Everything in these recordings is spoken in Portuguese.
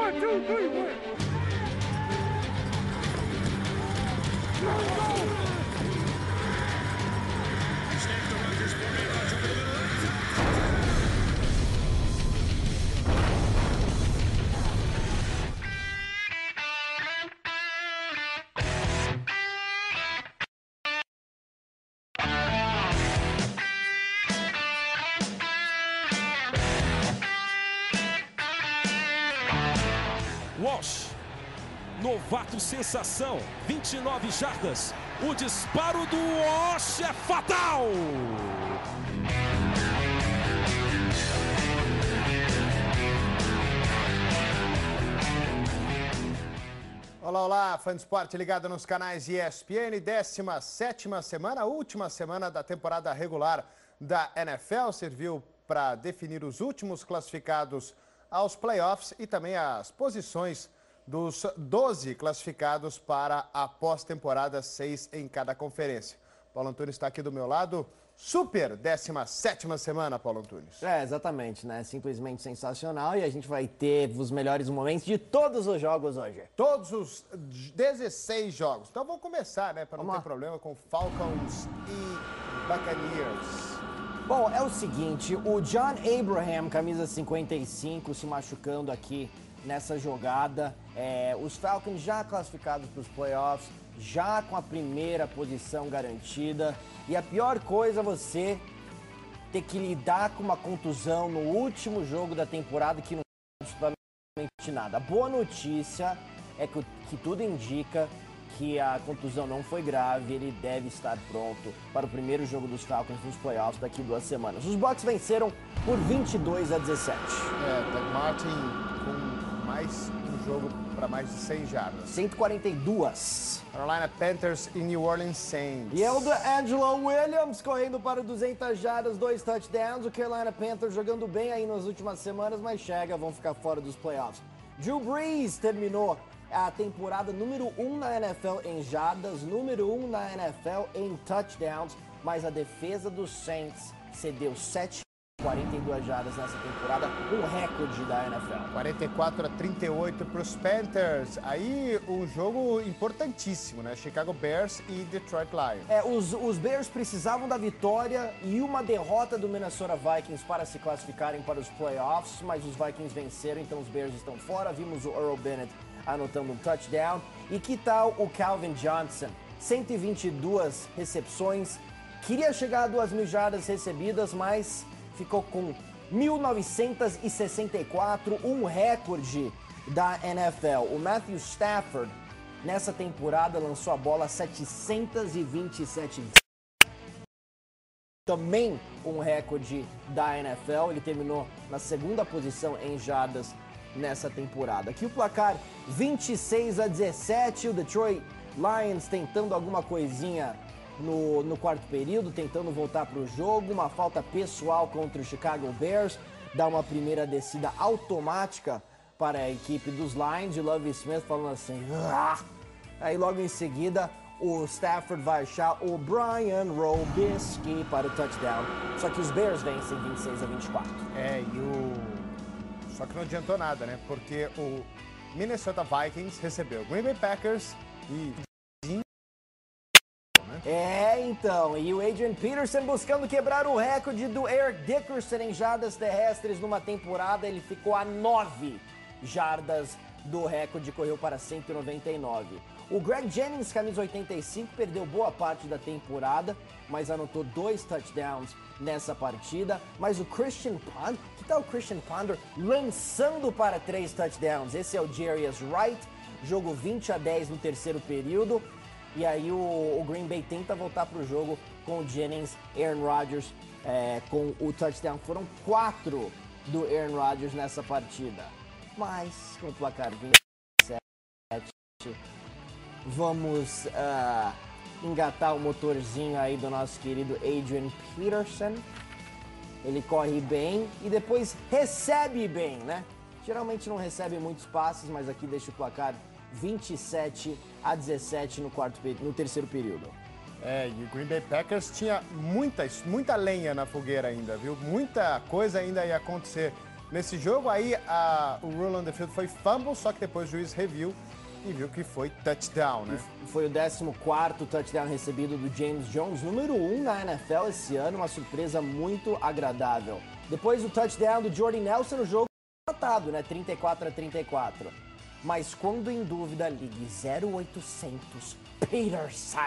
1, 2, 3, win. Walsh, novato sensação, 29 jardas. O disparo do Walsh é fatal! Olá, olá, fã de esporte ligado nos canais ESPN, 17ª semana, última semana da temporada regular da NFL, serviu para definir os últimos classificados aos playoffs e também as posições dos 12 classificados para a pós-temporada, 6 em cada conferência. Paulo Antunes está aqui do meu lado. Super 17ª semana, Paulo Antunes. Exatamente, né? Simplesmente sensacional e a gente vai ter os melhores momentos de todos os jogos hoje. Todos os 16 jogos. Então vamos começar, né? Para não ter problema com Falcons e Buccaneers. Bom, é o seguinte, o John Abraham, camisa 55, se machucando aqui nessa jogada. Os Falcons já classificados para os playoffs, já com a primeira posição garantida. E a pior coisa é você ter que lidar com uma contusão no último jogo da temporada que não é absolutamente nada. A boa notícia é que tudo indica que a contusão não foi grave, ele deve estar pronto para o primeiro jogo dos Falcons nos playoffs daqui a 2 semanas. Os Bucs venceram por 22-17. Doug Martin com mais um jogo para mais de 100 jardas. 142. Carolina Panthers e New Orleans Saints. E é o Angelo Williams correndo para 200 jardas, 2 touchdowns. O Carolina Panthers jogando bem aí nas últimas semanas, mas vão ficar fora dos playoffs. Drew Brees terminou a temporada número 1 na NFL em jardas, número 1 na NFL em touchdowns, mas a defesa dos Saints cedeu 42 jardas nessa temporada, um recorde da NFL. 44-38 para os Panthers. Aí um jogo importantíssimo, né? Chicago Bears e Detroit Lions. Os Bears precisavam da vitória e uma derrota do Minnesota Vikings para se classificarem para os playoffs, mas os Vikings venceram, então os Bears estão fora. Vimos o Earl Bennett anotando um touchdown. E que tal o Calvin Johnson? 122 recepções, queria chegar a 2.000 jardas recebidas, mas ficou com 1.964, um recorde da NFL. O Matthew Stafford, nessa temporada, lançou a bola 727 vezes. Também um recorde da NFL. Ele terminou na segunda posição em jardas nessa temporada. Aqui o placar 26-17, o Detroit Lions tentando alguma coisinha no quarto período, tentando voltar para o jogo, uma falta pessoal contra o Chicago Bears, dá uma primeira descida automática para a equipe dos Lions, e Lovie Smith falando assim, ah! Aí logo em seguida o Stafford vai achar o Brian Robisky para o touchdown, só que os Bears vencem 26-24. Só que não adiantou nada, né? Porque o Minnesota Vikings recebeu Green Bay Packers e... Então, e o Adrian Peterson buscando quebrar o recorde do Eric Dickerson em jardas terrestres numa temporada. Ele ficou a 9 jardas do recorde, correu para 199. O Greg Jennings, camisa 85, perdeu boa parte da temporada, mas anotou 2 touchdowns nessa partida. Mas o Christian Ponder, que tal o Christian Ponder lançando para 3 touchdowns? Esse é o Jarius Wright, jogo 20-10 no terceiro período. E aí o Green Bay tenta voltar para o jogo com o Jennings, Aaron Rodgers com o touchdown. Foram 4 do Aaron Rodgers nessa partida. Mas com o placar 27, vamos engatar o motorzinho aí do nosso querido Adrian Peterson. Ele corre bem e depois recebe bem, né? Geralmente não recebe muitos passes, mas aqui deixa o placar 27-17 no terceiro período. E o Green Bay Packers tinha muita lenha na fogueira ainda, viu? Muita coisa ainda ia acontecer. nesse jogo. Aí o rule on the field foi fumble, só que depois o juiz reviu e viu que foi touchdown, né? Foi o 14º touchdown recebido do James Jones, número 1 na NFL esse ano, uma surpresa muito agradável. Depois do touchdown do Jordy Nelson, o jogo foi empatado, né? 34-34. Mas quando em dúvida, ligue 0800 Peterson.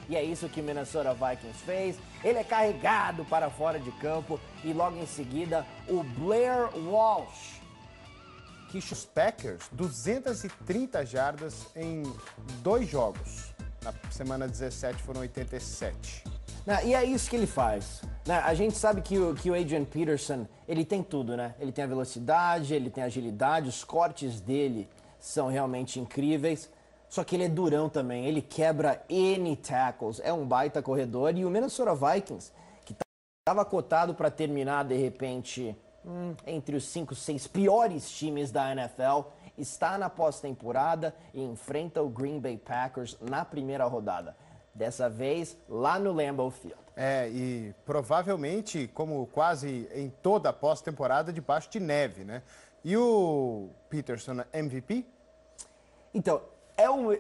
E é isso que o Minnesota Vikings fez. Ele é carregado para fora de campo e logo em seguida o Blair Walsh. Os Packers, 230 jardas em 2 jogos. Na semana 17 foram 87. E é isso que ele faz. A gente sabe que o Adrian Peterson, ele tem tudo, né? Ele tem a velocidade, ele tem a agilidade, os cortes dele são realmente incríveis. Só que ele é durão também, ele quebra N tackles, é um baita corredor. E o Minnesota Vikings, que estava cotado para terminar, de repente, entre os 5, 6 piores times da NFL, está na pós-temporada e enfrenta o Green Bay Packers na primeira rodada. Dessa vez, lá no Lambeau Field. E provavelmente, como quase em toda a pós-temporada, debaixo de neve, né? E o Peterson, MVP? Então,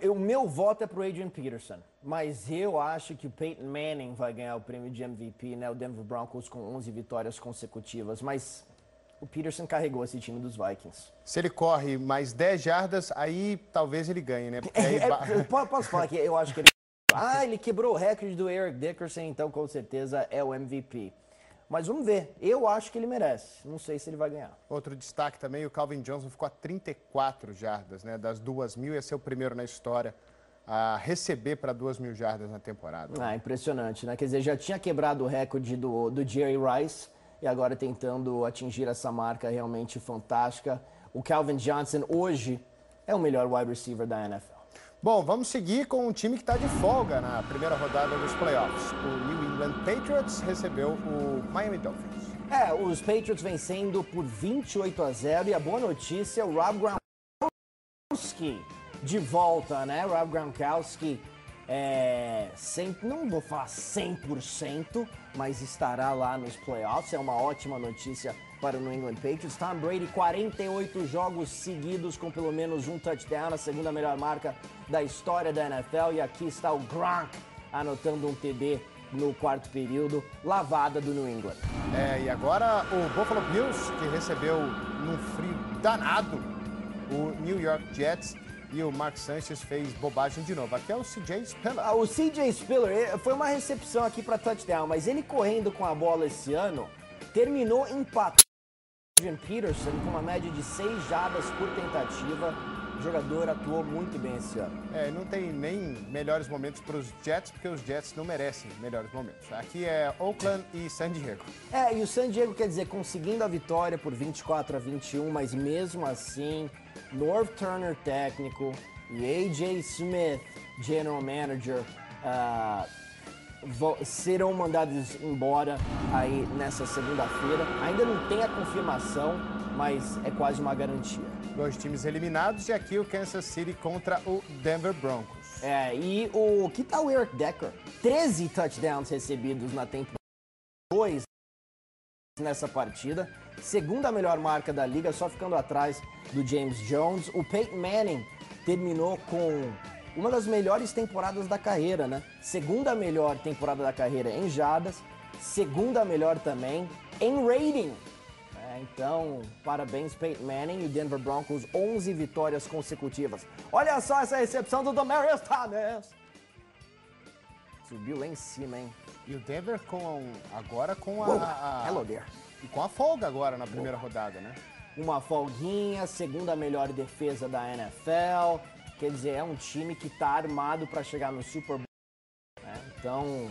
o meu voto é pro Adrian Peterson, mas eu acho que o Peyton Manning vai ganhar o prêmio de MVP, né? O Denver Broncos com 11 vitórias consecutivas, mas o Peterson carregou esse time dos Vikings. Se ele corre mais 10 jardas, aí talvez ele ganhe, né? Posso falar que eu acho que ele... ele quebrou o recorde do Eric Dickerson, então com certeza é o MVP. Mas vamos ver, eu acho que ele merece, não sei se ele vai ganhar. Outro destaque também, o Calvin Johnson ficou a 34 jardas, né? Das 2.000, ia ser o primeiro na história a receber para 2.000 jardas na temporada. Impressionante, né? Quer dizer, já tinha quebrado o recorde do Jerry Rice e agora tentando atingir essa marca realmente fantástica. O Calvin Johnson hoje é o melhor wide receiver da NFL. Bom, vamos seguir com um time que está de folga na primeira rodada dos playoffs. O New England Patriots recebeu o Miami Dolphins. Os Patriots vencendo por 28-0 e a boa notícia, o Rob Gronkowski de volta, né? Rob Gronkowski não vou falar 100%, mas estará lá nos playoffs. É uma ótima notícia para o New England Patriots. Tom Brady, 48 jogos seguidos com pelo menos um touchdown, a segunda melhor marca da história da NFL. E aqui está o Gronk anotando um TD no quarto período, lavada do New England. E agora o Buffalo Bills, que recebeu num frio danado o New York Jets. E o Mark Sanchez fez bobagem de novo. Aqui é o C.J. Spiller. O C.J. Spiller foi uma recepção aqui para touchdown, mas ele correndo com a bola esse ano, terminou empatado com o Adrian Peterson com uma média de 6 jardas por tentativa. O jogador atuou muito bem esse ano. Não tem nem melhores momentos para os Jets, porque os Jets não merecem melhores momentos. Aqui é Oakland e San Diego. E o San Diego, quer dizer, conseguindo a vitória por 24-21, mas mesmo assim, Norv Turner técnico e A.J. Smith, general manager, serão mandados embora aí nessa segunda-feira. Ainda não tem a confirmação, mas é quase uma garantia. 2 times eliminados e aqui o Kansas City contra o Denver Broncos. E que tal o Eric Decker? 13 touchdowns recebidos na temporada, 2 nessa partida. Segunda melhor marca da liga, só ficando atrás do James Jones. O Peyton Manning terminou com uma das melhores temporadas da carreira, né? Segunda melhor temporada da carreira em jardas, segunda melhor também em rating. Então, parabéns Peyton Manning e o Denver Broncos, 11 vitórias consecutivas. Olha só essa recepção do Demaryius Thomas. Subiu lá em cima, hein? E o Denver agora com Hello there. E com a folga agora na primeira rodada, né? Uma folguinha, segunda melhor defesa da NFL. Quer dizer, é um time que está armado para chegar no Super Bowl. Então,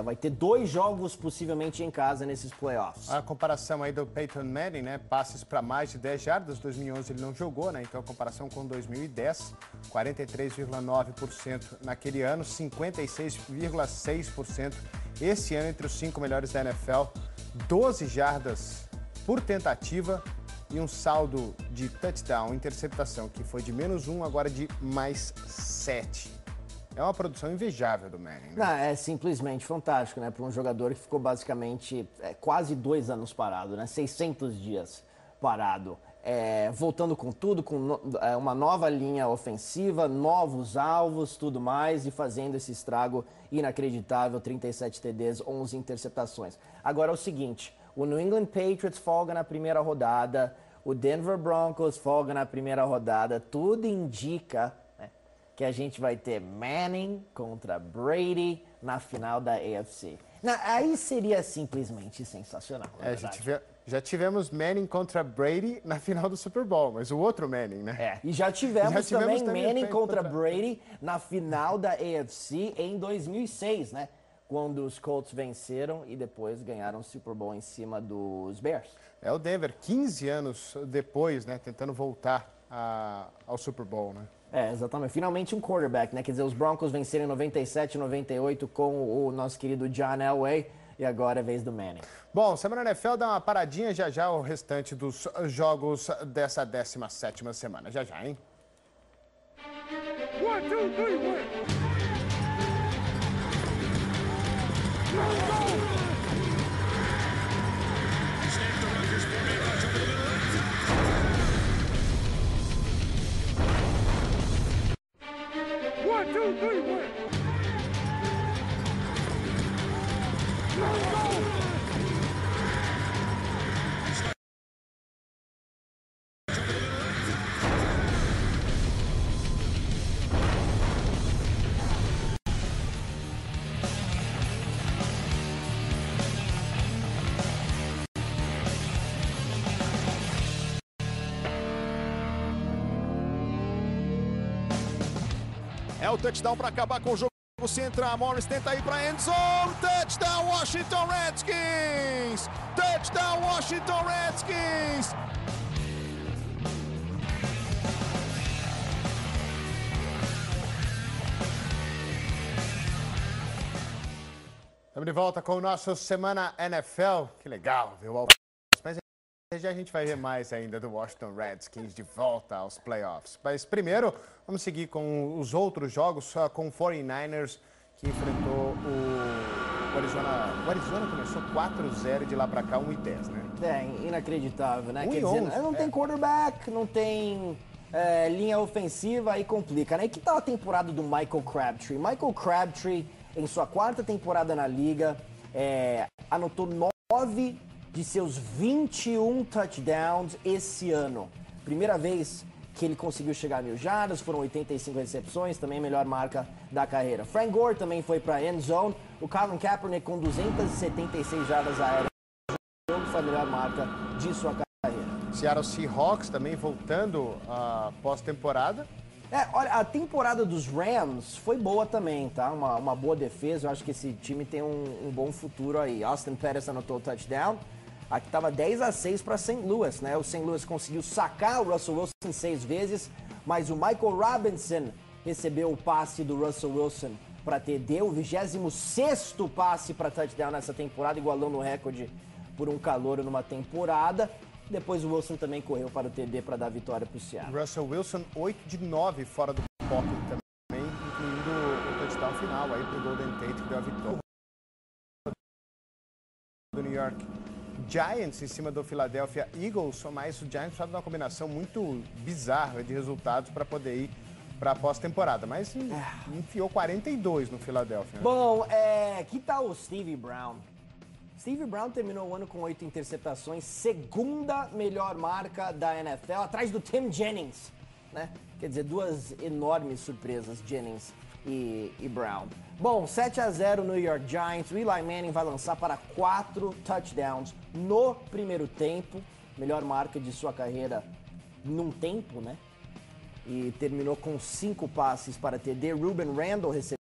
vai ter 2 jogos possivelmente em casa nesses playoffs. A comparação aí do Peyton Manning, né? Passes para mais de 10 jardas. 2011 ele não jogou, né? Então a comparação com 2010, 43,9% naquele ano, 56,6% esse ano entre os 5 melhores da NFL. 12 jardas por tentativa e um saldo de touchdown, interceptação, que foi de -1, agora de mais 7. É uma produção invejável do Manning, né? É simplesmente fantástico, né? Para um jogador que ficou basicamente quase 2 anos parado, né? 600 dias parado. Voltando com tudo, com uma nova linha ofensiva, novos alvos, tudo mais, e fazendo esse estrago inacreditável, 37 TDs, 11 interceptações. Agora é o seguinte, o New England Patriots folga na primeira rodada, o Denver Broncos folga na primeira rodada, tudo indica, né, que a gente vai ter Manning contra Brady na final da AFC. Aí seria simplesmente sensacional. Já tivemos Manning contra Brady na final do Super Bowl, mas o outro Manning, né? E já tivemos também Manning contra Brady na final da AFC em 2006, né? Quando os Colts venceram e depois ganharam o Super Bowl em cima dos Bears. O Denver, 15 anos depois, né? Tentando voltar ao Super Bowl, né? Exatamente. Finalmente um quarterback, né? Quer dizer, os Broncos venceram em 97 e 98 com o nosso querido John Elway. E agora é a vez do Manning. Bom, Semana NFL dá uma paradinha, já o restante dos jogos dessa 17ª semana. Já, hein? 1, 2, 3, win! O touchdown para acabar com o jogo. Se entrar, Morris tenta ir para end zone. Touchdown Washington Redskins! Touchdown Washington Redskins! Estamos de volta com o nosso Semana NFL. Que legal, viu? Mas já a gente vai ver mais ainda do Washington Redskins de volta aos playoffs. Mas primeiro, vamos seguir com os outros jogos, com o 49ers, que enfrentou o Arizona. O Arizona começou 4-0 de lá pra cá, 1-10, né? Inacreditável, né? 1-11, Quer dizer, não tem quarterback, não tem linha ofensiva, aí complica, né? E que tal a temporada do Michael Crabtree? Michael Crabtree, em sua 4ª temporada na liga, anotou 9 de seus 21 touchdowns esse ano. Primeira vez que ele conseguiu chegar a 1.000 jardas, foram 85 recepções, também a melhor marca da carreira. Frank Gore também foi para end zone, o Colin Kaepernick com 276 jardas aéreas, foi a melhor marca de sua carreira. Seattle Seahawks também voltando a pós-temporada. Olha, a temporada dos Rams foi boa também, tá? Uma boa defesa, eu acho que esse time tem um bom futuro aí. Austin Pettis anotou o touchdown. Aqui estava 10-6 para St. Louis, né? O St. Louis conseguiu sacar o Russell Wilson 6 vezes, mas o Michael Robinson recebeu o passe do Russell Wilson para TD, o 26º passe para touchdown nessa temporada, igualando o recorde por um calouro numa temporada. Depois o Wilson também correu para o TD para dar vitória para o Seattle. Russell Wilson, 8 de 9 fora do pocket também, incluindo o touchdown final aí para o Golden Tate, que deu a vitória do New York Giants em cima do Philadelphia Eagles, mas o Giants precisava de uma combinação muito bizarra de resultados para poder ir para a pós-temporada, mas enfiou 42 no Philadelphia. Né? Bom, que tal o Steve Brown? Steve Brown terminou o ano com 8 interceptações, 2ª melhor marca da NFL, atrás do Tim Jennings, né? Quer dizer, 2 enormes surpresas, Jennings e Brown. Bom, 7-0 New York Giants, o Eli Manning vai lançar para 4 touchdowns no primeiro tempo, melhor marca de sua carreira num tempo, né? E terminou com 5 passes para TD, Ruben Randall recebeu,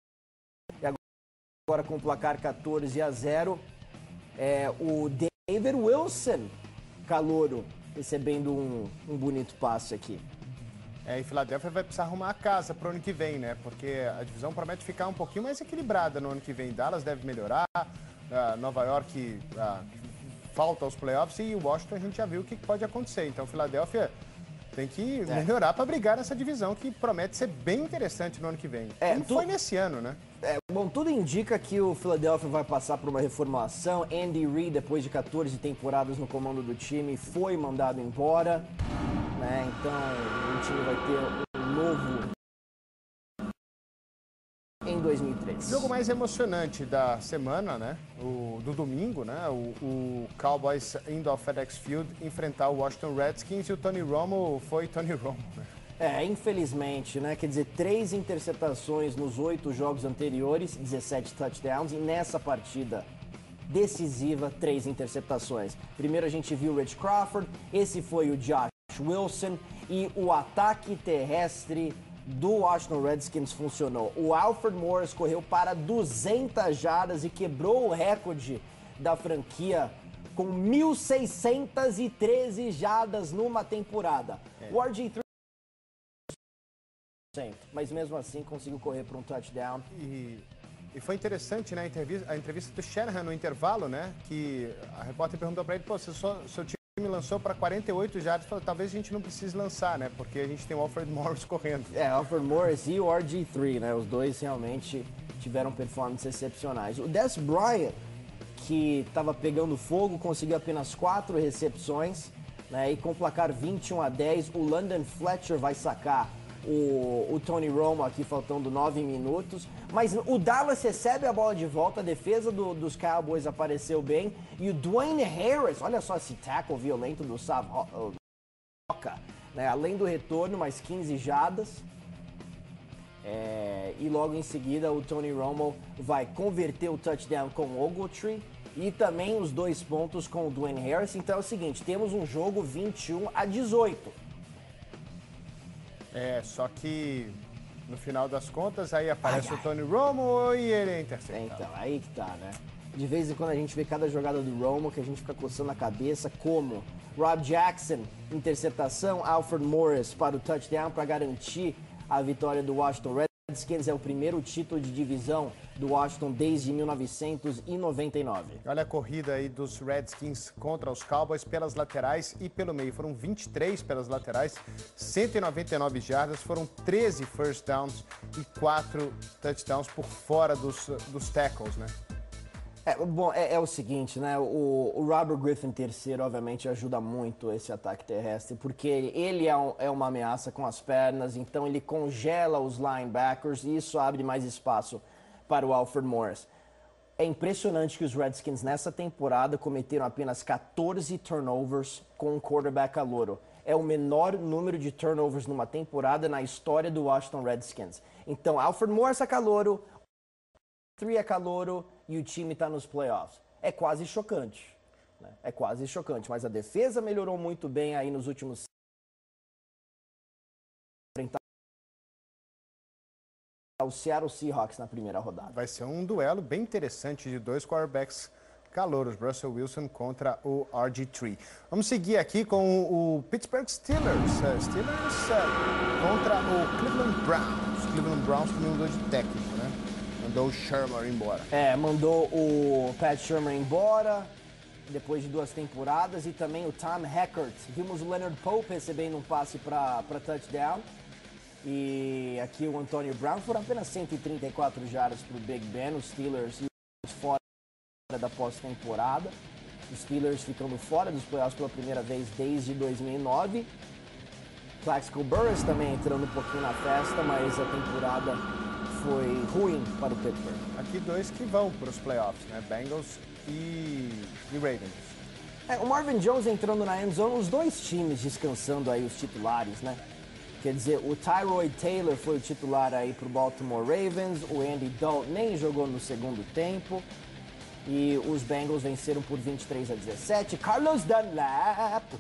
e agora com o placar 14-0, o David Wilson, calouro, recebendo um bonito passe aqui. E Filadélfia vai precisar arrumar a casa para o ano que vem, né? Porque a divisão promete ficar um pouquinho mais equilibrada no ano que vem. Dallas deve melhorar, Nova York falta aos playoffs e o Washington a gente já viu o que pode acontecer. Então, Filadélfia Tem que melhorar para brigar nessa divisão que promete ser bem interessante no ano que vem. Como foi nesse ano, né? Bom, tudo indica que o Philadelphia vai passar por uma reformulação. Andy Reid, depois de 14 temporadas no comando do time, foi mandado embora, né? Então o time vai ter um novo em 2003. O jogo mais emocionante da semana, né? Do domingo, né? O Cowboys indo ao FedEx Field enfrentar o Washington Redskins e o Tony Romo foi Tony Romo, né? Infelizmente, né? Quer dizer, 3 interceptações nos 8 jogos anteriores, 17 touchdowns, e nessa partida decisiva, 3 interceptações. Primeiro a gente viu o Rich Crawford, esse foi o Josh Wilson, e o ataque terrestre do Washington Redskins funcionou. O Alfred Morris correu para 200 jardas e quebrou o recorde da franquia com 1.613 jardas numa temporada. O RG3, mas mesmo assim conseguiu correr para um touchdown. E foi interessante, né, a entrevista do Shanahan no intervalo, né, que a repórter perguntou para ele, pô, seu time lançou para 48 jardas, falou, talvez a gente não precise lançar, né, porque a gente tem o Alfred Morris correndo. Alfred Morris e o RG3, né, os dois realmente tiveram performances excepcionais. O Dez Bryant, que estava pegando fogo, conseguiu apenas 4 recepções, né, e com o placar 21-10, o London Fletcher vai sacar o Tony Romo aqui faltando 9 minutos, mas o Dallas recebe a bola de volta, a defesa dos Cowboys apareceu bem, e o Dwayne Harris, olha só esse tackle violento do Savoca, né? Além do retorno, mais 15 jardas, e logo em seguida o Tony Romo vai converter o touchdown com o Ogletree, e também os 2 pontos com o Dwayne Harris. Então é o seguinte, temos um jogo 21-18. Só que no final das contas aí aparece o Tony Romo e ele é interceptado. Então, aí que tá, né? De vez em quando a gente vê cada jogada do Romo que a gente fica coçando a cabeça, como Rob Jackson, interceptação, Alfred Morris para o touchdown para garantir a vitória do Washington Redskins. É o primeiro título de divisão do Washington desde 1999. Olha a corrida aí dos Redskins contra os Cowboys pelas laterais e pelo meio. Foram 23 pelas laterais, 199 jardas, foram 13 first downs e 4 touchdowns por fora dos tackles, né? É o seguinte, né? O Robert Griffin III, obviamente, ajuda muito esse ataque terrestre, porque ele é uma ameaça com as pernas, então ele congela os linebackers e isso abre mais espaço para o Alfred Morris. É impressionante que os Redskins nessa temporada cometeram apenas 14 turnovers com um quarterback calouro. É o menor número de turnovers numa temporada na história do Washington Redskins. Então, Alfred Morris é calouro, 3 é calouro e o time está nos playoffs. É quase chocante, né? É quase chocante, mas a defesa melhorou muito bem aí nos últimos o Seattle Seahawks na primeira rodada. Vai ser um duelo bem interessante de 2 quarterbacks calouros, Russell Wilson contra o RG3. Vamos seguir aqui com o Pittsburgh Steelers. Contra o Cleveland Browns. Cleveland Browns que mudou de técnico, né? Mandou o Shermer embora. Mandou o Pat Shermer embora depois de 2 temporadas e também o Tom Hackert. Vimos o Leonard Pope recebendo um passe para touchdown. E aqui o Antonio Brown foram apenas 134 jardas para o Big Ben, os Steelers fora da pós-temporada. Os Steelers ficando fora dos playoffs pela primeira vez desde 2009. Plaxico Burress também entrando um pouquinho na festa, mas a temporada foi ruim para o Pittsburgh. Aqui 2 que vão para os playoffs, né? Bengals e Ravens. O Marvin Jones entrando na end zone, os 2 times descansando aí os titulares, né? Quer dizer, o Tyrod Taylor foi o titular aí pro Baltimore Ravens, o Andy Dalton nem jogou no segundo tempo e os Bengals venceram por 23-17. Carlos Dunlap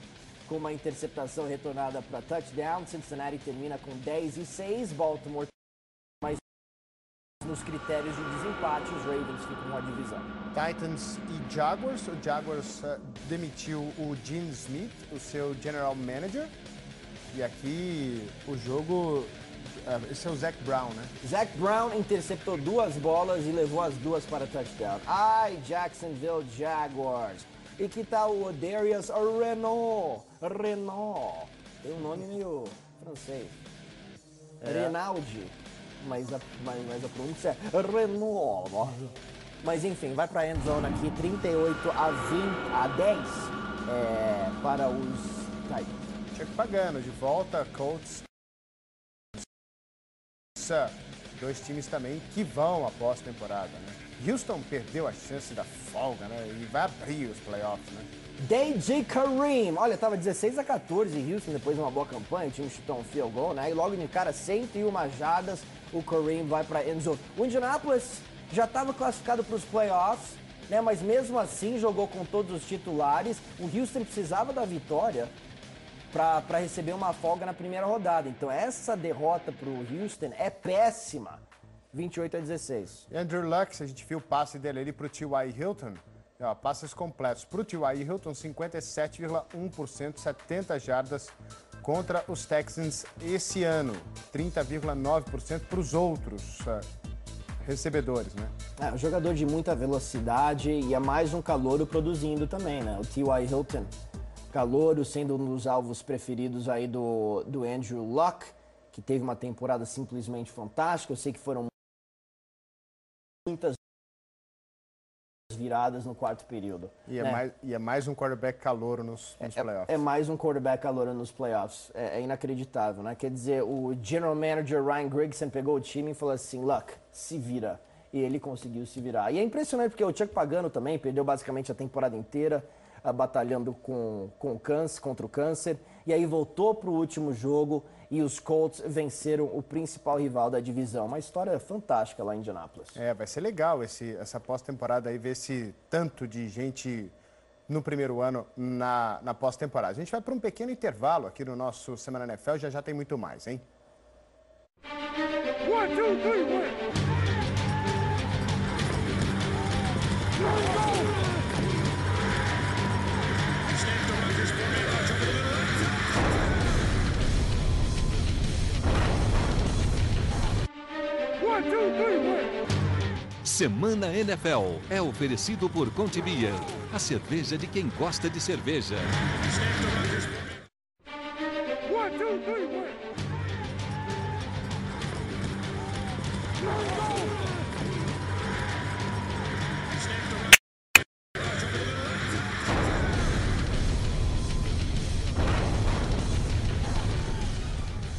com uma interceptação retornada para touchdown. Cincinnati termina com 10-6, Baltimore mas nos critérios de desempate os Ravens ficam com a divisão. Titans e Jaguars. O Jaguars demitiu o Gene Smith, o seu general manager. E aqui o jogo, esse é o Zach Brown, né? Zach Brown interceptou 2 bolas e levou as 2 para touchdown. Ai, Jacksonville Jaguars. E que tal o Darius Renault? Tem um nome meio francês. Renaldi. Mas a pronúncia é Renault. Mas enfim, vai pra endzone aqui, 38-10 para os Titans. Chuck Pagano de volta, Colts. Dois times também que vão após temporada, né? Houston perdeu a chance da folga, né? E vai abrir os playoffs, né? DJ Kareem, olha, tava 16-14 Houston depois de uma boa campanha, o time chutou um field goal, né? E logo de cara, 101 jardas, o Kareem vai pra endzone. O Indianapolis já estava classificado para os playoffs, né? Mas mesmo assim jogou com todos os titulares. O Houston precisava da vitória para receber uma folga na primeira rodada. Então essa derrota para o Houston é péssima. 28-16. Andrew Luck, a gente viu o passe dele ali para o T.Y. Hilton. Ó, passes completos para o T.Y. Hilton, 57,1%, 70 jardas contra os Texans esse ano. 30,9% para os outros recebedores, né? É, um jogador de muita velocidade e é mais um calouro produzindo também, né? O T.Y. Hilton, calouro, sendo um dos alvos preferidos aí do Andrew Luck, que teve uma temporada simplesmente fantástica. Eu sei que foram muitas viradas no quarto período. E é mais um quarterback calouro nos playoffs. É mais um quarterback calouro nos playoffs. É inacreditável, né? Quer dizer, o general manager Ryan Grigson pegou o time e falou assim, Luck, se vira. E ele conseguiu se virar. E é impressionante porque o Chuck Pagano também perdeu basicamente a temporada inteira batalhando com o câncer, contra o câncer. E aí voltou para o último jogo e os Colts venceram o principal rival da divisão. Uma história fantástica lá em Indianapolis. É, vai ser legal essa pós-temporada aí, ver esse tanto de gente no primeiro ano na pós-temporada. A gente vai para um pequeno intervalo aqui no nosso Semana NFL, já tem muito mais, hein? 1, 2, 3, 1. Semana NFL é oferecido por Conte Beer, a cerveja de quem gosta de cerveja. 1, 2, 3, 1.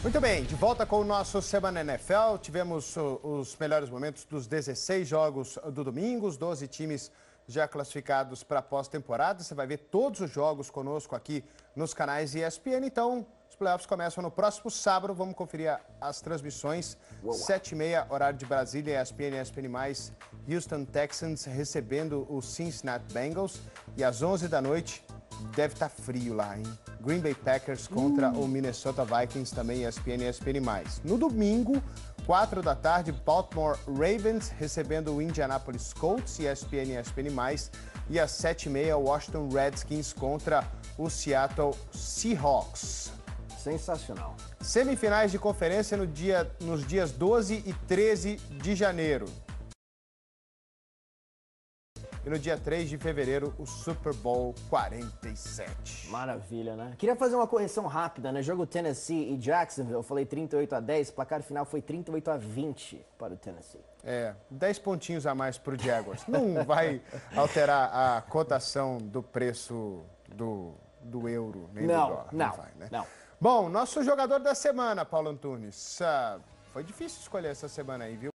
Muito bem, de volta com o nosso Semana NFL. Tivemos os melhores momentos dos 16 jogos do domingo, os 12 times já classificados para a pós-temporada. Você vai ver todos os jogos conosco aqui nos canais ESPN. Então, os playoffs começam no próximo sábado. Vamos conferir as transmissões. 7h30, horário de Brasília, ESPN+, Houston Texans recebendo o Cincinnati Bengals. E às 11 da noite, deve estar frio lá, hein? Green Bay Packers contra o Minnesota Vikings, também ESPN e ESPN+. No domingo, 4 da tarde, Baltimore Ravens recebendo o Indianapolis Colts, ESPN e ESPN+. E às 7h30, Washington Redskins contra o Seattle Seahawks. Sensacional. Semifinais de conferência nos dias 12 e 13 de janeiro. E no dia 3 de fevereiro, o Super Bowl 47. Maravilha, né? Queria fazer uma correção rápida, né? Jogo Tennessee e Jacksonville, eu falei 38-10, placar final foi 38-20 para o Tennessee. 10 pontinhos a mais para o Jaguars. Não vai alterar a cotação do preço do euro, nem do dólar. Não vai, né? não. Bom, nosso jogador da semana, Paulo Antunes. Foi difícil escolher essa semana aí, viu?